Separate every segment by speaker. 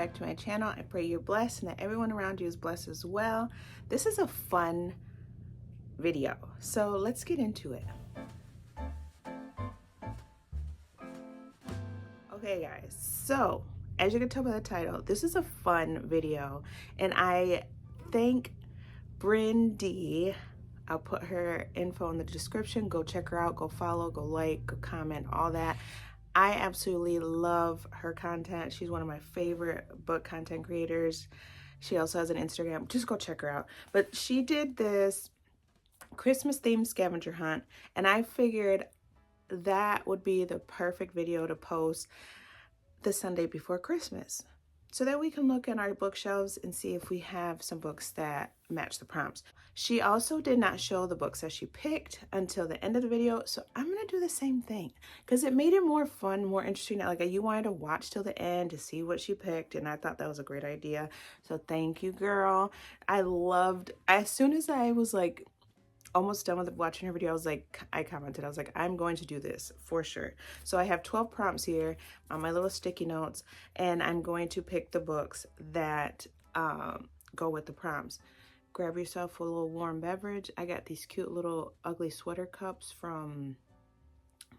Speaker 1: back to my channel. I pray you're blessed and that everyone around you is blessed as well. This is a fun video, so let's get into it. Okay guys, so as you can tell by the title, this is a fun video, and I thank Bryn D. I'll put her info in the description. Go check her out, go follow, go like, go comment, all that. I absolutely love her content. She's one of my favorite book content creators. She also has an Instagram. Just go check her out. But she did this Christmas themed scavenger hunt, and I figured that would be the perfect video to post the Sunday before Christmas, so that we can look in our bookshelves and see if we have some books that match the prompts. She also did not show the books that she picked until the end of the video, so I'm gonna do the same thing because it made it more fun, more interesting. Like, you wanted to watch till the end to see what she picked, and I thought that was a great idea. So thank you, girl. I loved, as soon as I was like almost done with watching her video, I commented, I was like, I'm going to do this for sure. So I have 12 prompts here on my little sticky notes, and I'm going to pick the books that go with the prompts. Grab yourself a little warm beverage. I got these cute little ugly sweater cups from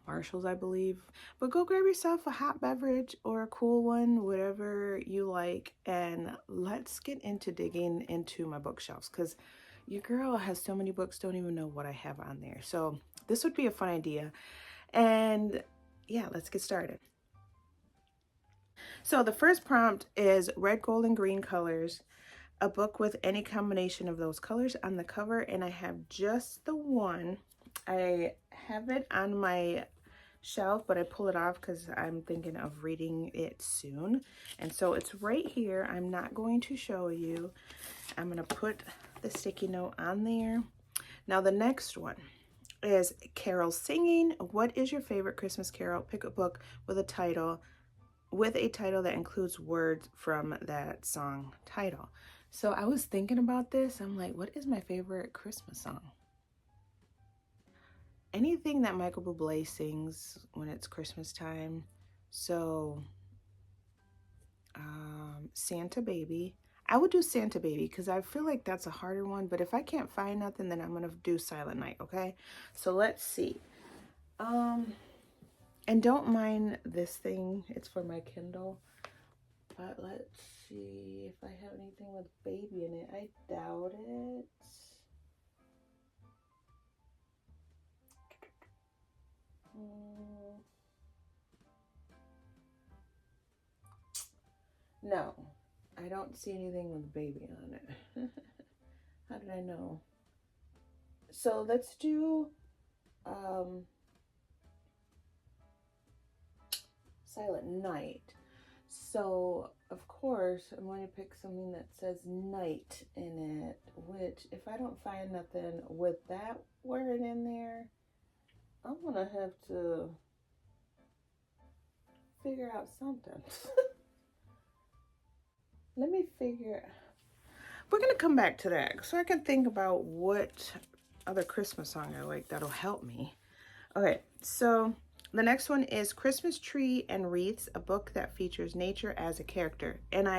Speaker 1: Marshall's, I believe. But go grab yourself a hot beverage or a cool one, whatever you like, and let's get into digging into my bookshelves, because your girl has so many books, don't even know what I have on there. So this would be a fun idea. And yeah, let's get started. So the first prompt is red, gold, and green colors. A book with any combination of those colors on the cover, and I have just the one. I have it on my shelf, but I pull it off because I'm thinking of reading it soon. And so it's right here. I'm not going to show you. I'm going to put the sticky note on there. Now the next one is carol singing. What is your favorite Christmas carol? Pick a book with a title that includes words from that song title. So I was thinking about this. I'm like, what is my favorite Christmas song? Anything that Michael Bublé sings when it's Christmas time. So Santa Baby. I would do Santa Baby because I feel like that's a harder one, but if I can't find nothing, then I'm gonna do Silent Night. Okay, so let's see. And don't mind this thing, it's for my Kindle, but let's see if I have anything with baby in it. I doubt it. No, I don't see anything with baby on it. How did I know? So let's do Silent Night. So of course I'm going to pick something that says night in it, which if I don't find nothing with that word in there, I'm gonna have to figure out something. Let me figure. We're gonna come back to that so I can think about what other Christmas song I like that'll help me. Okay, so the next one is Christmas Tree and Wreaths, a book that features nature as a character. And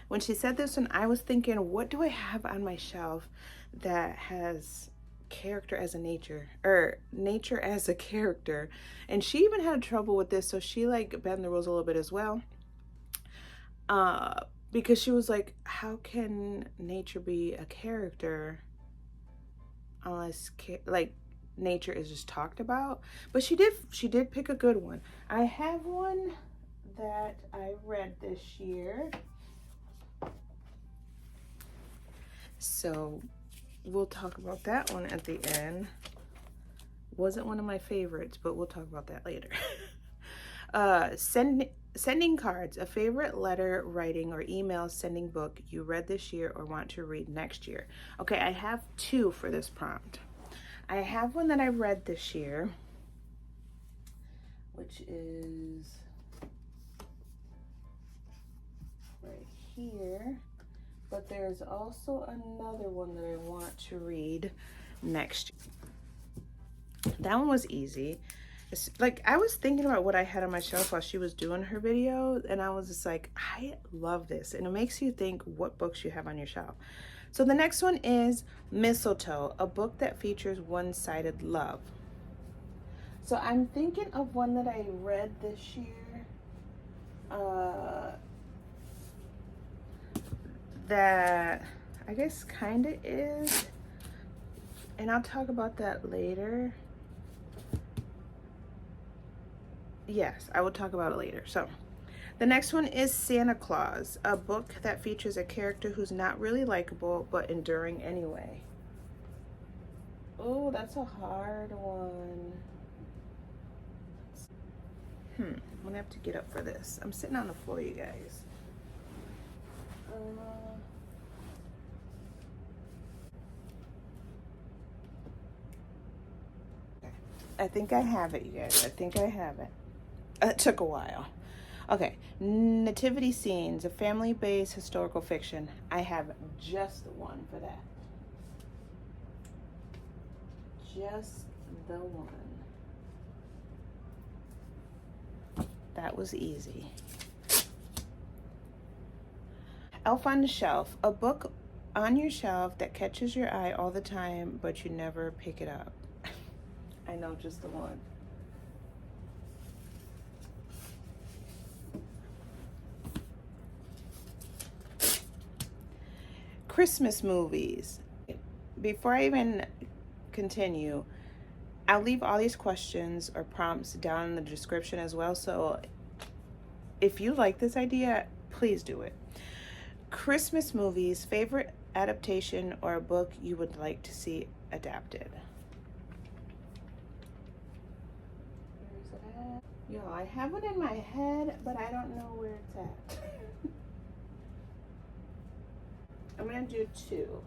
Speaker 1: when she said this one, I was thinking, what do I have on my shelf that has character as a nature, or nature as a character? And she even had trouble with this, so she like bent the rules a little bit as well. Because she was like, how can nature be a character unless like nature is just talked about? But she did pick a good one. I have one that I read this year, so we'll talk about that one at the end. Wasn't one of my favorites, but we'll talk about that later. Sending cards, a favorite letter writing or email sending book you read this year or want to read next year. Okay, I have two for this prompt. I have one that I read this year, which is right here, but there's also another one that I want to read next year. That one was easy. Like, I was thinking about what I had on my shelf while she was doing her video, and I was just like, I love this. And it makes you think what books you have on your shelf. So the next one is Mistletoe, a book that features one-sided love. So I'm thinking of one that I read this year. That I guess kind of is. And I'll talk about that later. Yes, I will talk about it later. So the next one is Santa Claus, a book that features a character who's not really likable but enduring anyway. Oh, that's a hard one. I'm gonna have to get up for this. I'm sitting on the floor, you guys. I think I have it, you guys. I think I have it. It took a while. Okay, Nativity Scenes, a family-based historical fiction. I have just the one for that. Just the one. That was easy. Elf on the Shelf, a book on your shelf that catches your eye all the time, but you never pick it up. I know, just the one. Christmas movies. Before I even continue, I'll leave all these questions or prompts down in the description as well. So if you like this idea, please do it. Christmas movies, favorite adaptation or a book you would like to see adapted. Yo, I have it in my head, but I don't know where it's at. I'm gonna do two.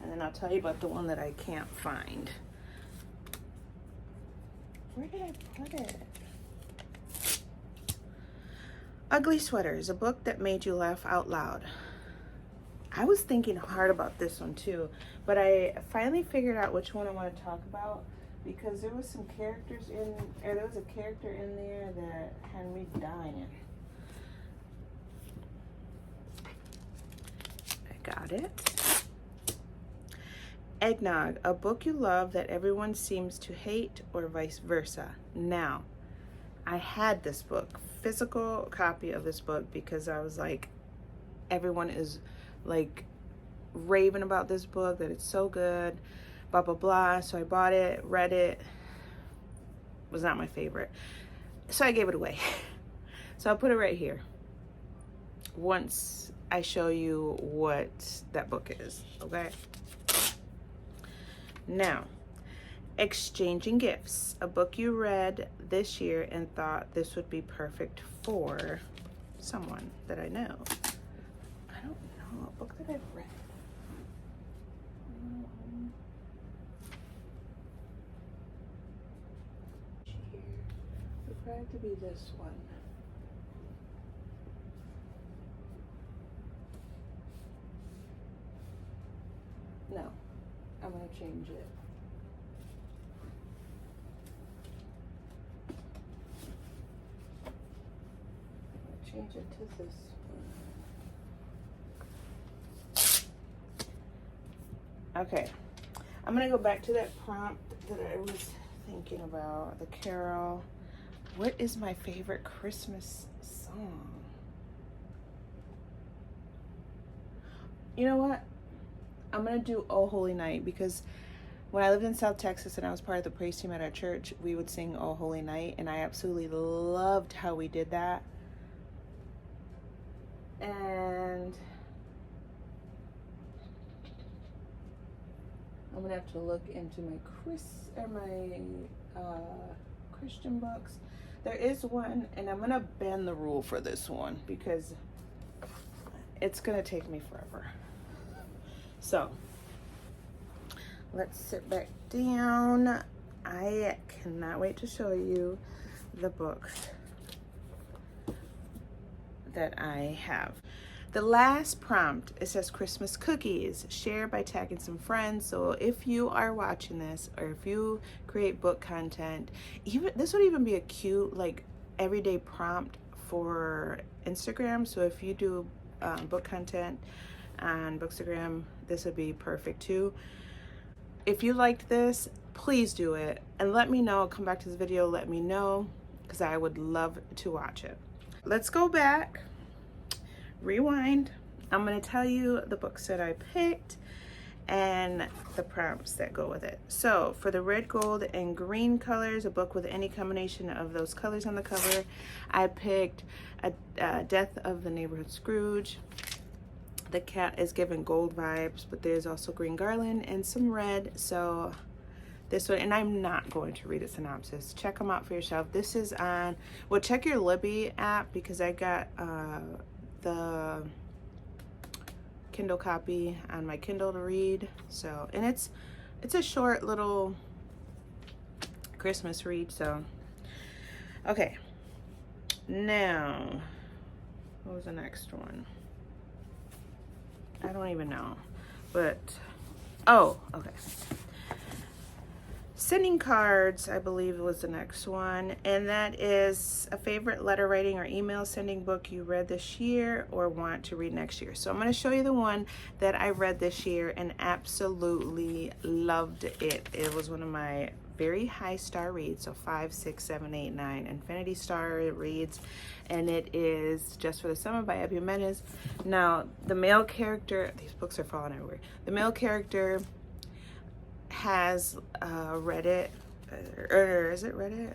Speaker 1: And then I'll tell you about the one that I can't find. Where did I put it? Ugly Sweaters, a book that made you laugh out loud. I was thinking hard about this one too, but I finally figured out which one I want to talk about because there was some characters in, or there was a character in there that had me dying. I got it. Eggnog, a book you love that everyone seems to hate or vice versa. Now, I had this book, physical copy of this book, because I was like, everyone is like raving about this book, that it's so good, blah blah blah. So I bought it, read it. Was not my favorite, so I gave it away. So I'll put it right here once I show you what that book is. Okay, now, Exchanging Gifts, a book you read this year and thought this would be perfect for someone that I know. I don't know, a book that I've read. It would probably have to be this one. No, I'm gonna change it. Change it to this one. Okay, I'm gonna go back to that prompt that I was thinking about, the carol. What is my favorite Christmas song? You know what? I'm gonna do Oh Holy Night, because when I lived in South Texas and I was part of the praise team at our church, we would sing Oh Holy Night, and I absolutely loved how we did that. And I'm gonna have to look into my Christian books. There is one, and I'm gonna bend the rule for this one because it's gonna take me forever. So let's sit back down. I cannot wait to show you the books that I have. The last prompt, it says Christmas cookies, share by tagging some friends. So if you are watching this, or if you create book content, even this would even be a cute like everyday prompt for Instagram. So if you do book content on Bookstagram, this would be perfect too. If you liked this, please do it and let me know. Come back to this video, let me know, because I would love to watch it. Let's go back, rewind. I'm going to tell you the books that I picked and the prompts that go with it. So for the red, gold, and green colors, a book with any combination of those colors on the cover, I picked a Death of the Neighborhood Scrooge. The cat is given gold vibes, but there's also green garland and some red. So this one, and I'm not going to read a synopsis. Check them out for yourself. This is on, well, check your Libby app, because I got the Kindle copy on my Kindle to read. So, and it's a short little Christmas read. So, okay. Now, what was the next one? I don't even know, but, oh, okay. Sending cards, I believe, was the next one, and that is a favorite letter writing or email sending book you read this year or want to read next year. So I'm going to show you the one that I read this year and absolutely loved it. It was one of my very high star reads, so 5, 6, 7, 8, 9 Infinity Star reads, and it is Just for the Summer by Abby Jimenez. Now, the male character, these books are falling everywhere. The male character has Reddit, or is it Reddit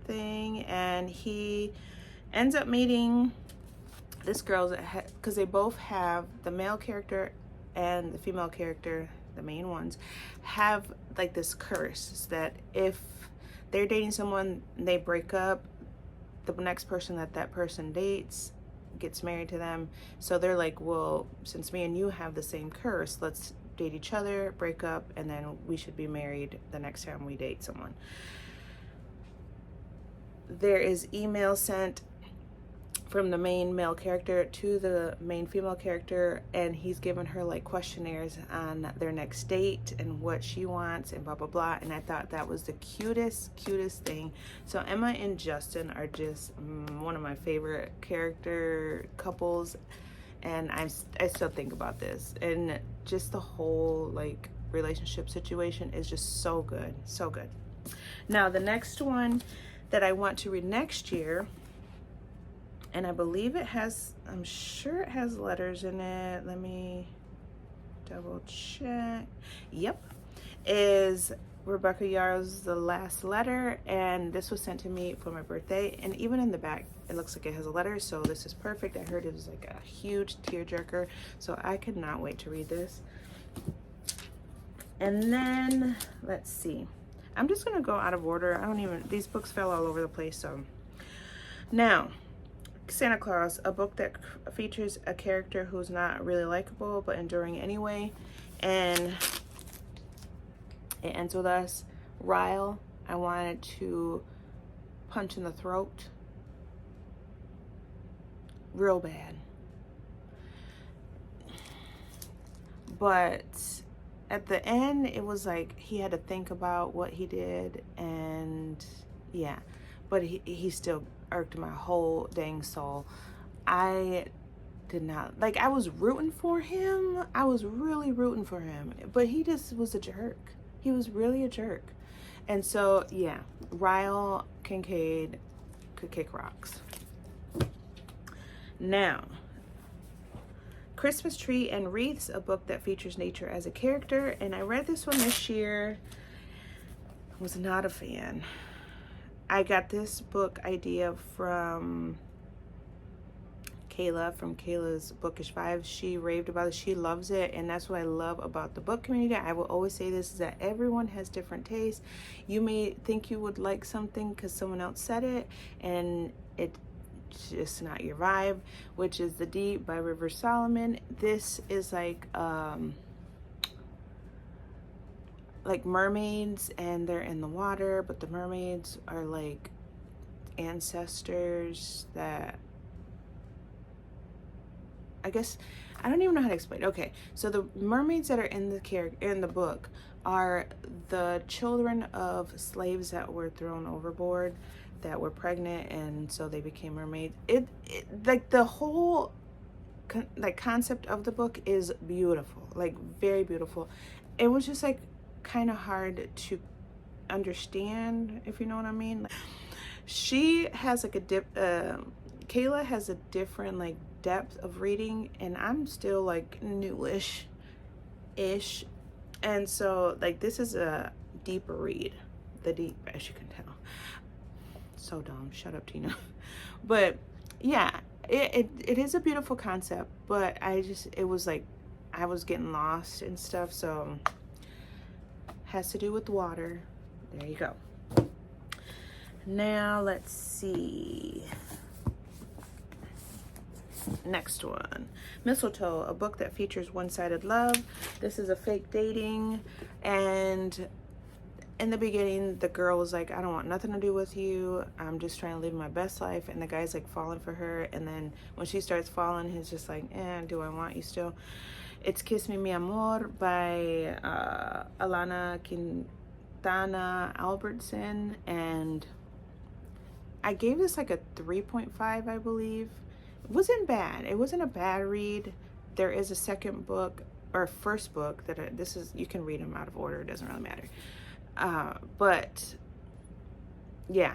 Speaker 1: thing, and he ends up meeting this girl because they both have, the male character and the female character, the main ones, have like this curse that if they're dating someone, they break up, the next person that person dates gets married to them. So they're like, well, since me and you have the same curse, let's date each other, break up, and then we should be married the next time we date someone. There is email sent from the main male character to the main female character, and he's given her like questionnaires on their next date and what she wants and blah blah blah. And I thought that was the cutest thing. So Emma and Justin are just one of my favorite character couples, and I still think about this, and just the whole like relationship situation is just so good, so good. Now the next one that I want to read next year, and I believe it has, I'm sure it has letters in it, let me double check. Yep, is Rebecca Yarrow's The Last Letter, and this was sent to me for my birthday, and even in the back it looks like it has a letter, so this is perfect. I heard it was like a huge tearjerker, so I could not wait to read this. And then let's see, I'm just gonna go out of order. I don't even, these books fell all over the place. So now, Santa Claus, a book that features a character who's not really likable but enduring anyway, and it ends with us. Ryle, I wanted to punch in the throat real bad, but at the end it was like he had to think about what he did, and yeah, but he still irked my whole dang soul. I did not like, I was rooting for him, I was really rooting for him, but he just was a jerk. He was really a jerk. And so yeah, Ryle Kincaid could kick rocks. Now, Christmas Tree and Wreaths, a book that features nature as a character, and I read this one this year. Was not a fan. I got this book idea from Kayla, from Kayla's Bookish Vibes. She raved about it, she loves it, and that's what I love about the book community. I will always say this, is that everyone has different tastes. You may think you would like something because someone else said it, and it's just not your vibe, which is The Deep by River Solomon. This is like mermaids, and they're in the water, but the mermaids are like ancestors that I guess I don't even know how to explain. Okay, so the mermaids that are in the book are the children of slaves that were thrown overboard, that were pregnant, and so they became mermaids. It like the whole like concept of the book is beautiful, like very beautiful. It was just like kind of hard to understand, if you know what I mean. She has like Kayla has a different like depth of reading, and I'm still like newish ish, and so like this is a deeper read, the deep, as you can tell. So dumb, shut up, Tina. But yeah, it is a beautiful concept, but it was like I was getting lost and stuff, so has to do with water. There you go. Now let's see. Next one, Mistletoe, a book that features one-sided love. This is a fake dating, and in the beginning the girl was like, I don't want nothing to do with you, I'm just trying to live my best life, and the guy's like falling for her, and then when she starts falling, he's just like, do I want you still? It's Kiss Me Mi Amor by Alana Quintana Albertson, and I gave this like a 3.5, I believe. It wasn't bad. It wasn't a bad read. There is a second book, or first book, that this is, you can read them out of order, it doesn't really matter. But yeah,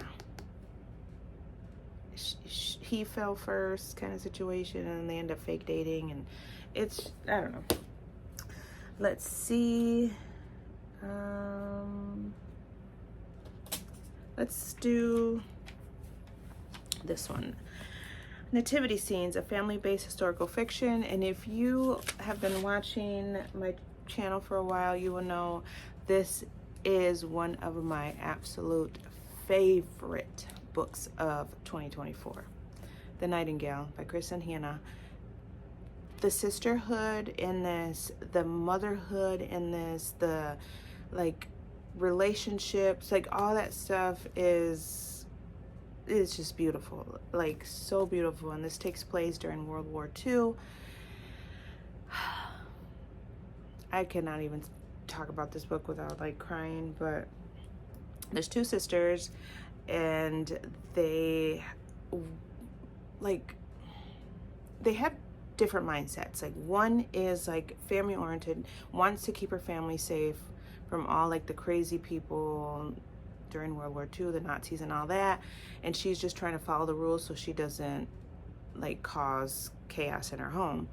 Speaker 1: he fell first kind of situation, and they end up fake dating, and it's, I don't know. Let's see. Let's do this one. Nativity Scenes, a family-based historical fiction. And if you have been watching my channel for a while, you will know this is one of my absolute favorite books of 2024. The Nightingale by Kristen Hanna. The sisterhood in this, the motherhood in this, the like relationships, like all that stuff is just beautiful, like so beautiful. And this takes place during World War II. I cannot even talk about this book without like crying, but there's two sisters, and they have different mindsets. Like one is like family oriented, wants to keep her family safe from all like the crazy people during World War II, the Nazis and all that, and she's just trying to follow the rules so she doesn't like cause chaos in her home.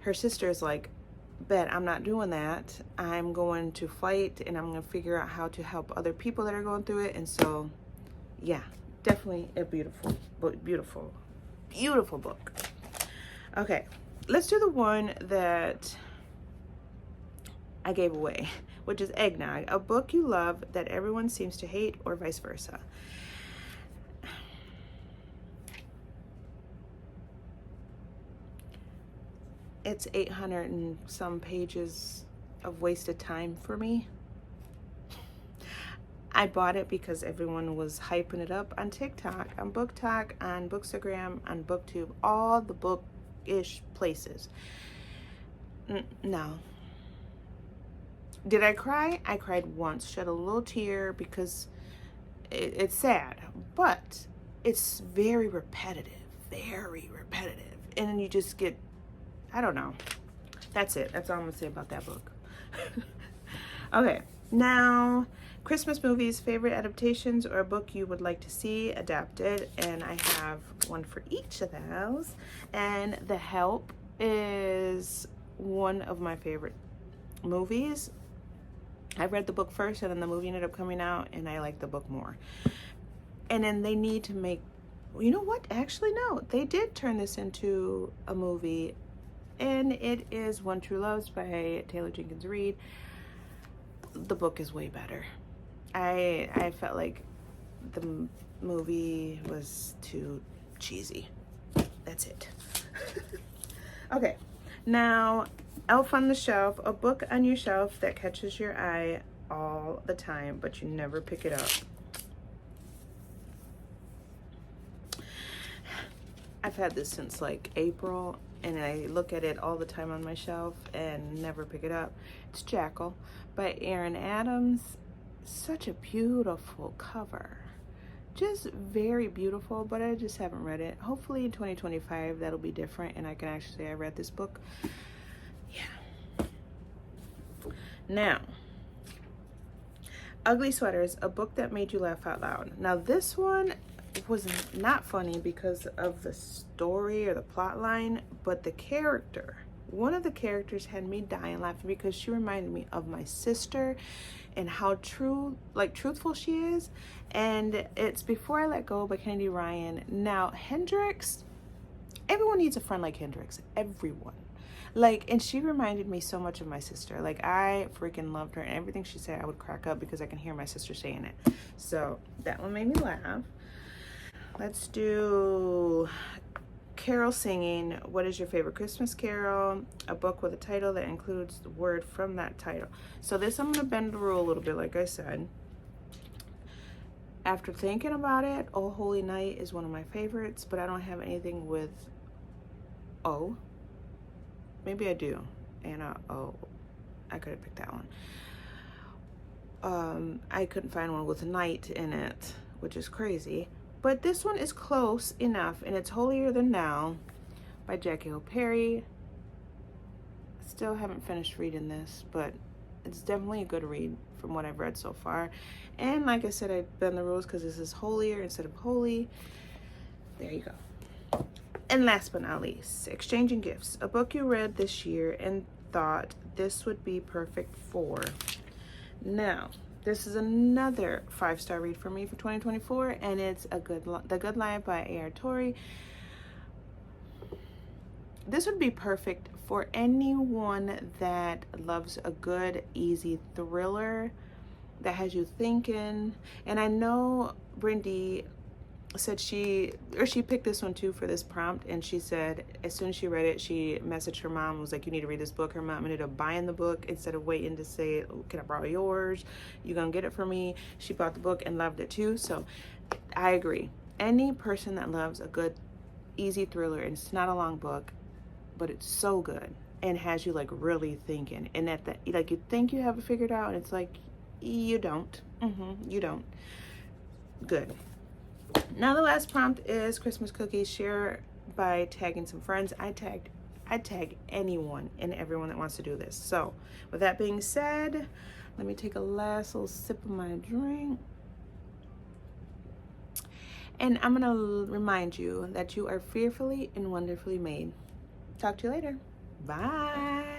Speaker 1: Her sister is like, bet I'm not doing that. I'm going to fight, and I'm going to figure out how to help other people that are going through it. And so yeah, definitely a beautiful book. Okay, let's do the one that I gave away, which is Eggnog, a book you love that everyone seems to hate, or vice versa. It's 800 and some pages of wasted time for me. I bought it because everyone was hyping it up on TikTok, on BookTok, on Bookstagram, on BookTube, all the bookish places. No. Did I cry? I cried once, shed a little tear, because it's sad, but it's very repetitive, and then you just get, I don't know. That's it. That's all I'm gonna say about that book. Okay, now Christmas movies, favorite adaptations, or a book you would like to see adapted, and I have one for each of those. And The Help is one of my favorite movies. I read the book first, and then the movie ended up coming out, and I like the book more. And then they need to make, you know what? Actually, no, they did turn this into a movie, and it is One True Loves by Taylor Jenkins Reid. The book is way better. I felt like the movie was too cheesy. That's it. Okay, now Elf on the Shelf, a book on your shelf that catches your eye all the time, but you never pick it up. I've had this since like April, and I look at it all the time on my shelf and never pick it up. It's Jackal by Aaron Adams. Such a beautiful cover. Just very beautiful, but I just haven't read it. Hopefully in 2025 that'll be different and I can actually say I read this book. Yeah. Now, Ugly Sweaters, a book that made you laugh out loud. Now this one was not funny because of the story or the plot line, but the character. One of the characters had me dying laughing because she reminded me of my sister and how truthful she is. And it's Before I Let Go by Kennedy Ryan. Now, Hendrix, everyone needs a friend like Hendrix. Everyone. Like, and she reminded me so much of my sister. Like, I freaking loved her, and everything she said I would crack up because I can hear my sister saying it. So that one made me laugh. Let's do Carol Singing. What is your favorite Christmas carol? A book with a title that includes the word from that title. So this, I'm going to bend the rule a little bit, like I said. After thinking about it, Oh Holy Night is one of my favorites, but I don't have anything with O. Maybe I do. Anna, oh, I could have picked that one. I couldn't find one with night in it, which is crazy. But this one is close enough, and it's Holier Than Now by Jackie Hill Perry. Still haven't finished reading this, but it's definitely a good read from what I've read so far. And like I said, I bend the rules because this is holier instead of holy. There you go. And last but not least, Exchanging Gifts, a book you read this year and thought this would be perfect for. Now, this is another 5-star read for me for 2024, and it's The Good Life by A.R. Torrey. This would be perfect for anyone that loves a good, easy thriller that has you thinking. And I know Brindy said she picked this one too for this prompt, and she said as soon as she read it, she messaged her mom and was like, you need to read this book. Her mom ended up buying the book instead of waiting to say, can I borrow yours? You gonna get it for me? She bought the book and loved it too. So I agree. Any person that loves a good, easy thriller, and it's not a long book, but it's so good and has you like really thinking, and at the like you think you have it figured out, and it's like you don't. You don't. Good. Now the last prompt is Christmas cookies. Share by tagging some friends. I tag anyone and everyone that wants to do this. So with that being said, let me take a last little sip of my drink. And I'm gonna remind you that you are fearfully and wonderfully made. Talk to you later. Bye.